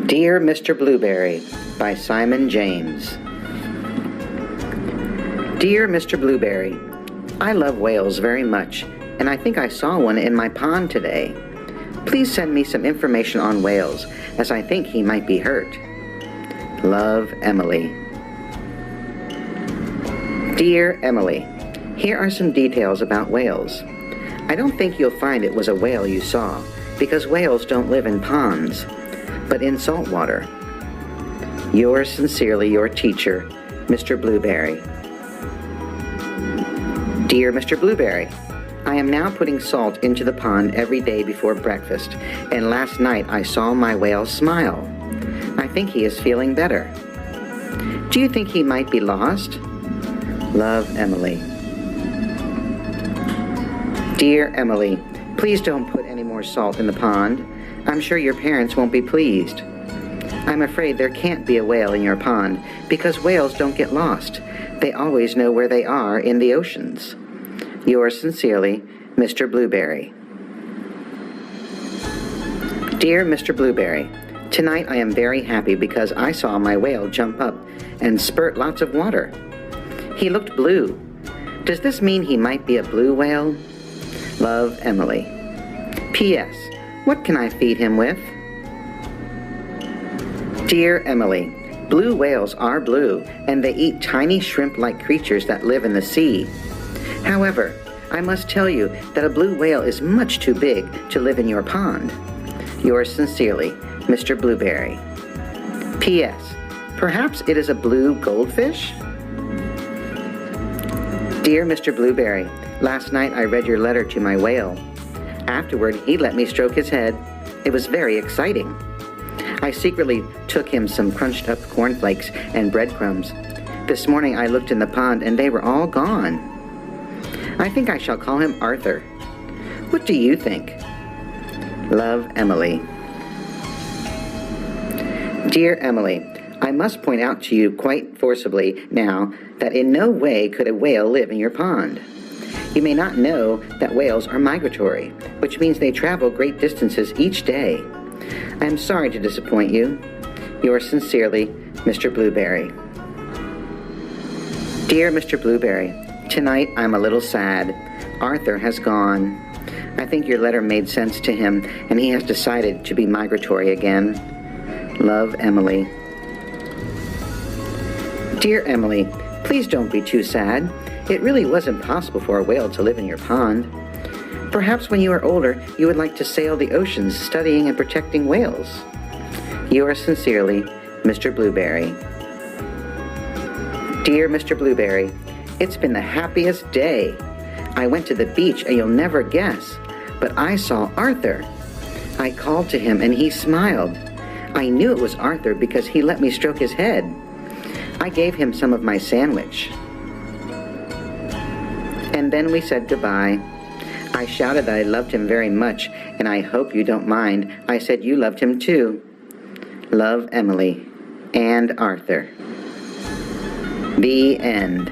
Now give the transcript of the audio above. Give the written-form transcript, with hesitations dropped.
Dear Mr. Blueberry by Simon James. Dear Mr. Blueberry, I love whales very much, and I think I saw one in my pond today. Please send me some information on whales, as I think he might be hurt. Love, Emily. Dear Emily, here are some details about whales. I don't think you'll find it was a whale you saw, because whales don't live in ponds, but in salt water. Yours sincerely, your teacher, Mr. Blueberry. Dear Mr. Blueberry, I am now putting salt into the pond every day before breakfast, and last night I saw my whale smile. I think he is feeling better. Do you think he might be lost? Love, Emily. Dear Emily, please don't put any more salt in the pond. I'm sure your parents won't be pleased. I'm afraid there can't be a whale in your pond because whales don't get lost. They always know where they are in the oceans. Yours sincerely, Mr. Blueberry. Dear Mr. Blueberry, tonight I am very happy because I saw my whale jump up and spurt lots of water. He looked blue. Does this mean he might be a blue whale? Love, Emily. P.S. What can I feed him with? Dear Emily, blue whales are blue, and they eat tiny shrimp-like creatures that live in the sea. However, I must tell you that a blue whale is much too big to live in your pond. Yours sincerely, Mr. Blueberry. P.S. Perhaps it is a blue goldfish? Dear Mr. Blueberry, last night I read your letter to my whale. Afterward, he let me stroke his head. It was very exciting. I secretly took him some crunched up cornflakes and breadcrumbs. This morning I looked in the pond and they were all gone. I think I shall call him Arthur. What do you think? Love, Emily. Dear Emily, I must point out to you quite forcibly now that in no way could a whale live in your pond. You may not know that whales are migratory, which means they travel great distances each day. I am sorry to disappoint you. Yours sincerely, Mr. Blueberry. Dear Mr. Blueberry, tonight I'm a little sad. Arthur has gone. I think your letter made sense to him, and he has decided to be migratory again. Love, Emily. Dear Emily, please don't be too sad. It really was impossible for a whale to live in your pond. Perhaps when you are older, you would like to sail the oceans studying and protecting whales. Yours sincerely, Mr. Blueberry. Dear Mr. Blueberry, it's been the happiest day. I went to the beach and you'll never guess, but I saw Arthur. I called to him and he smiled. I knew it was Arthur because he let me stroke his head. I gave him some of my sandwich. And then we said goodbye. I shouted that I loved him very much, and I hope you don't mind. I said you loved him too. Love, Emily and Arthur. The end.